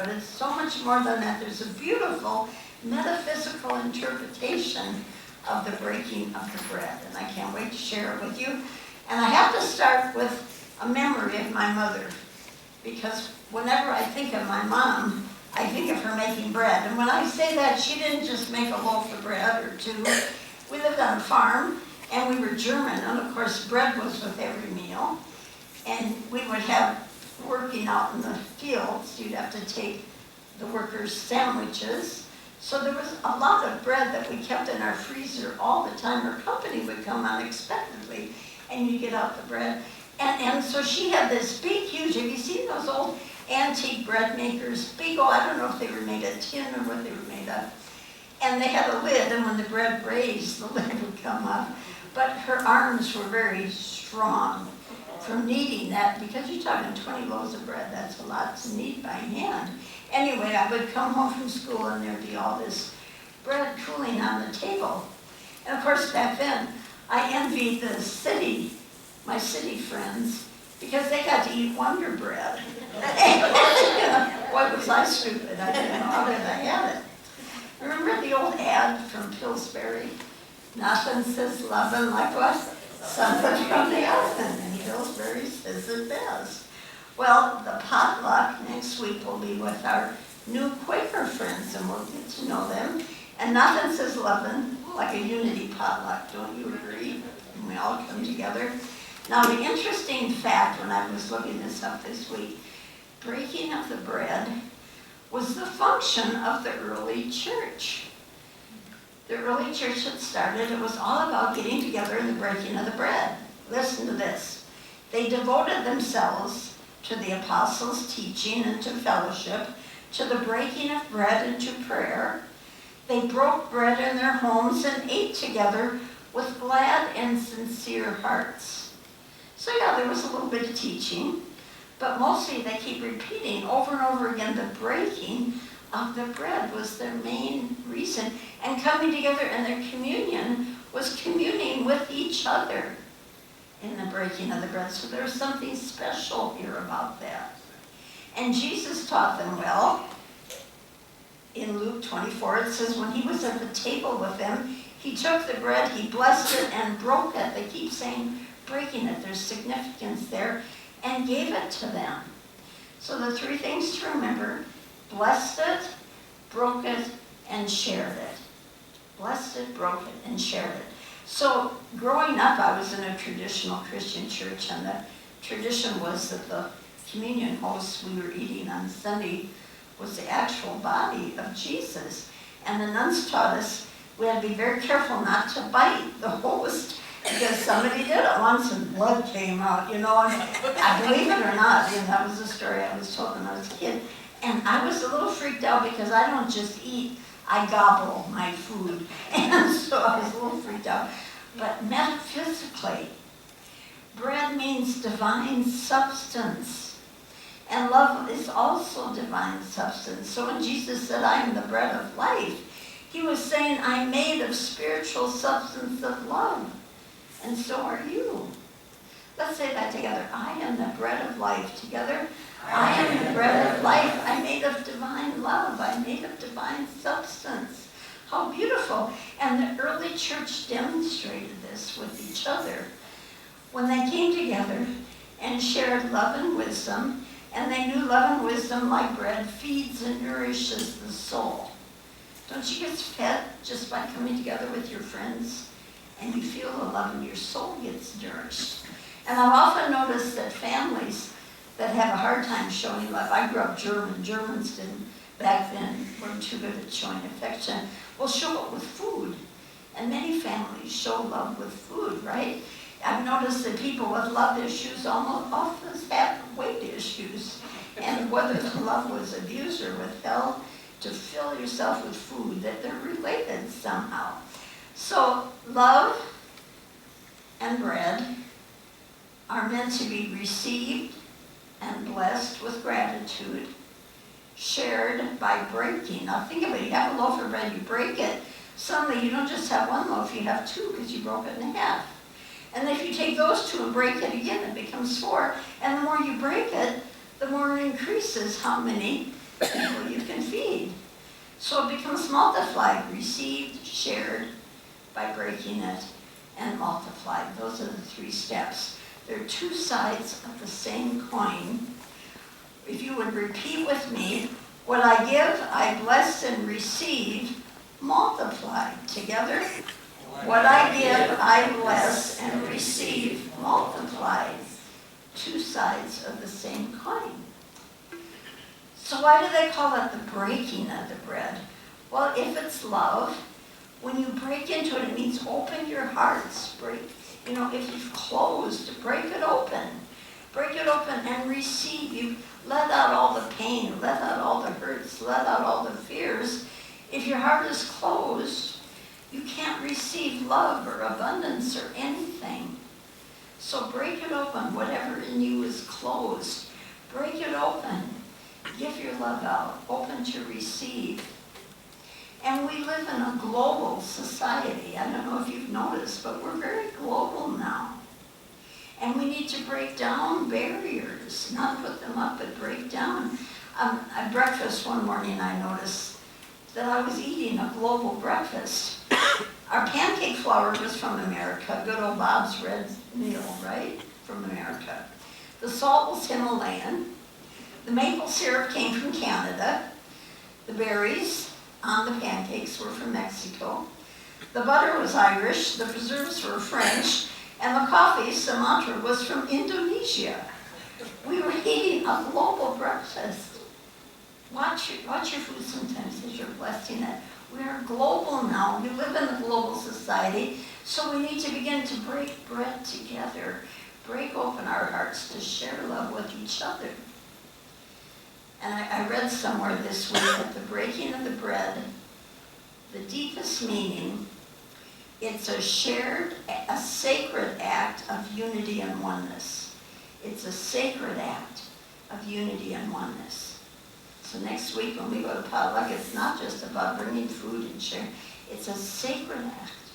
but it's so much more than that. There's a beautiful metaphysical interpretation of the breaking of the bread, and I can't wait to share it with you. And I have to start with a memory of my mother, because whenever I think of my mom, I think of her making bread. And when I say that, she didn't just make a loaf of bread or two. We lived on a farm, and we were German, and of course bread was with every meal. And we would have, working out in the fields, you'd have to take the workers' sandwiches. So there was a lot of bread that we kept in our freezer all the time. Her company would come unexpectedly, and you'd get out the bread. And so she had this big, huge, have you seen those old antique bread makers? Big old, I don't know if they were made of tin or what they were made of. And they had a lid, and when the bread raised, the lid would come up. But her arms were very strong from kneading that, because you're talking 20 loaves of bread, that's a lot to knead by hand. Anyway, I would come home from school, and there'd be all this bread cooling on the table. And of course, back then, I envied the city, my city friends, because they got to eat Wonder Bread. Boy, was I stupid. I didn't know how did I have it. Remember the old ad from Pillsbury? Nothing says loving like what? Something from the oven. And Pillsbury says it best. Well, the potluck next week will be with our new Quaker friends, and we'll get to know them. And nothing says loving like a unity potluck, don't you agree? And we all come together. Now, the interesting fact, when I was looking this up this week, breaking of the bread was the function of the early church. The early church had started, it was all about getting together and the breaking of the bread. Listen to this. They devoted themselves to the apostles' teaching and to fellowship, to the breaking of bread and to prayer. They broke bread in their homes and ate together with glad and sincere hearts. So yeah, there was a little bit of teaching, but mostly they keep repeating over and over again the breaking of the bread was their main reason. And coming together, and their communion was communing with each other in the breaking of the bread. So there's something special here about that. And Jesus taught them well. In Luke 24, it says, when he was at the table with them, he took the bread, he blessed it, and broke it. They keep saying breaking it. There's significance there. And gave it to them. So the three things to remember: blessed it, broke it, and shared it. Blessed it, broke it, and shared it. So growing up, I was in a traditional Christian church, and the tradition was that the communion host we were eating on Sunday was the actual body of Jesus. And the nuns taught us we had to be very careful not to bite the host, because somebody did it once and blood came out, and I believe it or not, and that was the story I was told when I was a kid. And I was a little freaked out, because I don't just eat, I gobble my food. And so I was a little freaked out. But metaphysically, bread means divine substance. And love is also divine substance. So when Jesus said, I am the bread of life, he was saying, I'm made of spiritual substance of love. And so are you. Let's say that together. I am the bread of life. Together, I am the bread of life. I'm made of divine love. I'm made of divine substance. How beautiful. And the early church demonstrated this with each other when they came together and shared love and wisdom. And they knew love and wisdom, like bread, feeds and nourishes the soul. Don't you get fed just by coming together with your friends? And you feel the love and your soul gets nourished. And I've often noticed that families that have a hard time showing love, I grew up German, Germans didn't back then, weren't too good at showing affection, will show it with food. And many families show love with food, right? I've noticed that people with love issues almost often have weight issues. And whether the love was abused or withheld, to fill yourself with food, that they're related somehow. So love and bread are meant to be received and blessed with gratitude, shared by breaking. Now think of it, you have a loaf of bread, you break it, suddenly you don't just have one loaf, you have two because you broke it in half. And if you take those two and break it again, it becomes four. And the more you break it, the more it increases how many people So it becomes multiplied, received, shared by breaking it, and multiplied. Those are the 3 steps. They're 2 sides of the same coin. If you would repeat with me, what I give, I bless and receive, multiplied. Together? What I give, I bless and receive, multiplied. 2 sides of the same coin. So why do they call it the breaking of the bread? Well, if it's love, when you break into it, it means open your hearts. If you've closed, break it open. Break it open and receive. You let out all the pain, let out all the hurts, let out all the fears. If your heart is closed, you can't receive love or abundance or anything. So break it open. Whatever in you is closed, break it open. Give your love out, open to receive. And we live in a global society. I don't know if you've noticed, but we're very global now. And we need to break down barriers, not put them up, but break down. At breakfast one morning, I noticed that I was eating a global breakfast. Our pancake flour was from America, good old Bob's Red Meal, right? From America. The salt was Himalayan. The maple syrup came from Canada. The berries on the pancakes were from Mexico. The butter was Irish. The preserves were French. And the coffee, Sumatra, was from Indonesia. We were eating a global breakfast. Watch your food sometimes as you're blessing it. We are global now. We live in a global society, so we need to begin to break bread together. Break open our hearts to share love with each other. And I read somewhere this week that the breaking of the bread, the deepest meaning, it's a sacred act of unity and oneness. It's a sacred act of unity and oneness. So next week when we go to potluck, it's not just about bringing food and sharing. It's a sacred act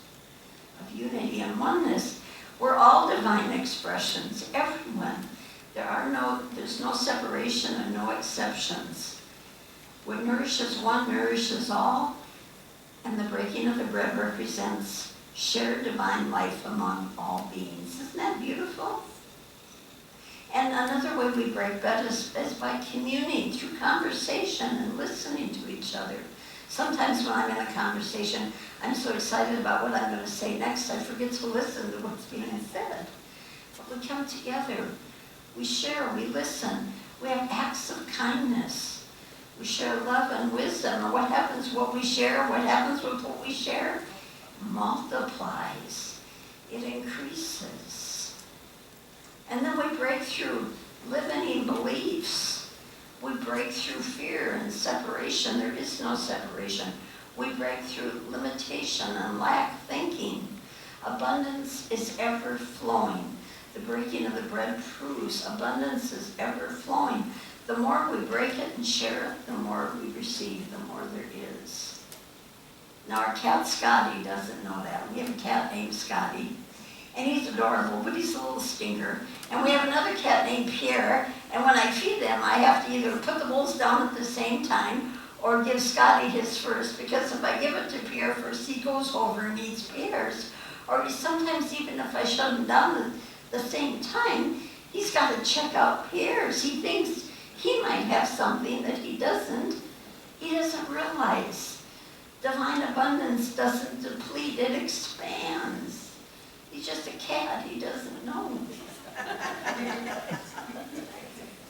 of unity and oneness. We're all divine expressions, everyone. There's no separation and no exceptions. What nourishes one nourishes all, and the breaking of the bread represents shared divine life among all beings. Isn't that beautiful? And another way we break bread is by communing through conversation and listening to each other. Sometimes when I'm in a conversation, I'm so excited about what I'm going to say next, I forget to listen to what's being said. But we come together, we share, we listen, we have acts of kindness. We share love and wisdom. And what happens with what we share? Multiplies. It increases. And then we break through limiting beliefs. We break through fear and separation. There is no separation. We break through limitation and lack thinking. Abundance is ever flowing. The breaking of the bread proves abundance is ever flowing. The more we break it and share it, the more we receive, the more there is. Now our cat Scotty doesn't know that. We have a cat named Scotty, and he's adorable, but he's a little stinker. And we have another cat named Pierre, and when I feed them, I have to either put the bowls down at the same time or give Scotty his first, because if I give it to Pierre first, he goes over and eats Pierre's. Or sometimes even if I shut him down at the same time, he's got to check out Pierre's. He thinks he might have something that he doesn't. He doesn't realize divine abundance doesn't deplete, it expands. He's just a cat, he doesn't know.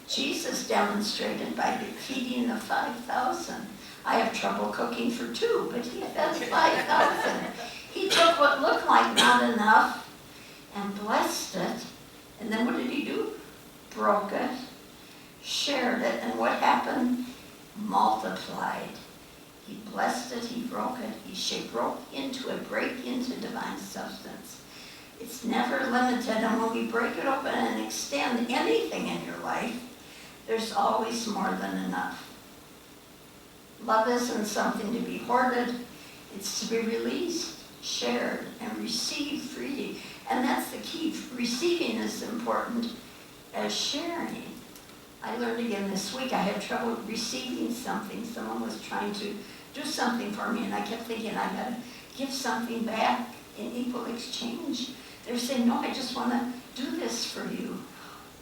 Jesus demonstrated by feeding the 5,000. I have trouble cooking for 2, but he fed 5,000. He took what looked like not enough and blessed it. And then what did he do? Broke it, shared it, and what happened? Multiplied. He blessed it, he broke it, he broke into it, break into divine substance. It's never limited, and when we break it open and extend anything in your life, there's always more than enough. Love isn't something to be hoarded, it's to be released, shared, and received freely. And that's the key. Receiving is important as sharing. I learned again this week, I had trouble receiving something. Someone was trying to do something for me. And I kept thinking, I got to give something back in equal exchange. They were saying, no, I just want to do this for you.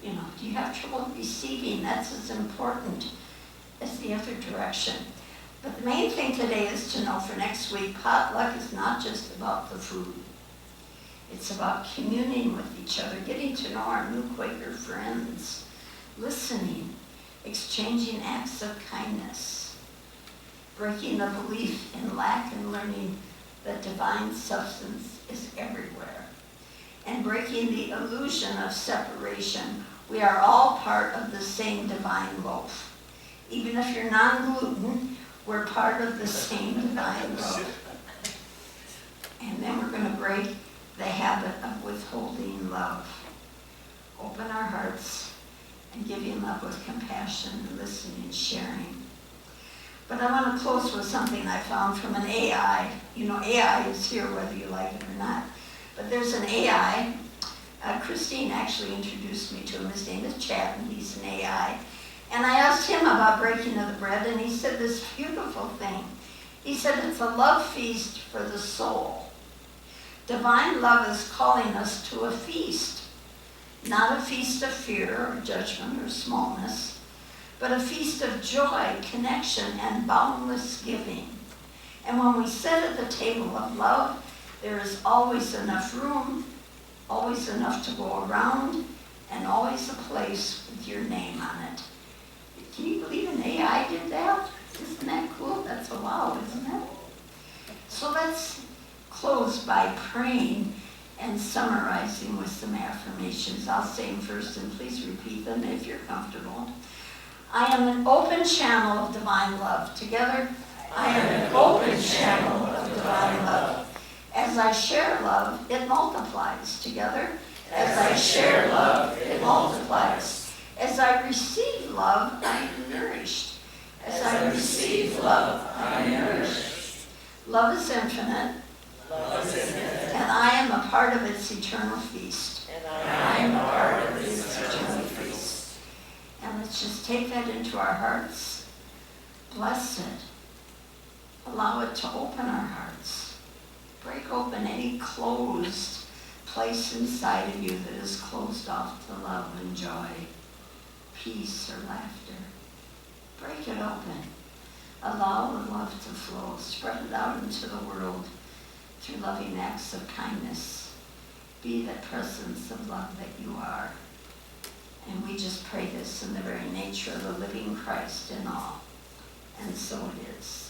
You know, do you have trouble receiving? That's as important as the other direction. But the main thing today is to know for next week, potluck is not just about the food. It's about communing with each other, getting to know our new Quaker friends, listening, exchanging acts of kindness, breaking the belief in lack and learning that divine substance is everywhere, and breaking the illusion of separation. We are all part of the same divine loaf. Even if you're non-gluten, we're part of the same divine loaf. And then we're going to break the habit of withholding love. Open our hearts and giving love with compassion and listening and sharing. But I want to close with something I found from an AI. You know, AI is here whether you like it or not. But there's an AI. Christine actually introduced me to him. His name is Chad, and he's an AI. And I asked him about breaking of the bread, and he said this beautiful thing. He said it's a love feast for the soul. Divine love is calling us to a feast. Not a feast of fear or judgment or smallness, but a feast of joy, connection, and boundless giving. And when we sit at the table of love, there is always enough room, always enough to go around, and always a place with your name on it. Can you believe an AI did that? Isn't that cool? That's a wow, isn't it? So let's close by praying and summarizing with some affirmations. I'll say them first, and please repeat them if you're comfortable. I am an open channel of divine love. Together, I am an open channel of divine love. As I share love, it multiplies. Together, as I share love, it multiplies. As I receive love, I am nourished. As I receive love, I am nourished. Love is infinite. Love is infinite. And I am a part of its eternal feast. And I am a part of its eternal feast. And let's just take that into our hearts. Bless it. Allow it to open our hearts. Break open any closed place inside of you that is closed off to love and joy, peace or laughter. Break it open. Allow the love to flow. Spread it out into the world through loving acts of kindness. Be the presence of love that you are. And we just pray this in the very nature of the living Christ and all. And so it is.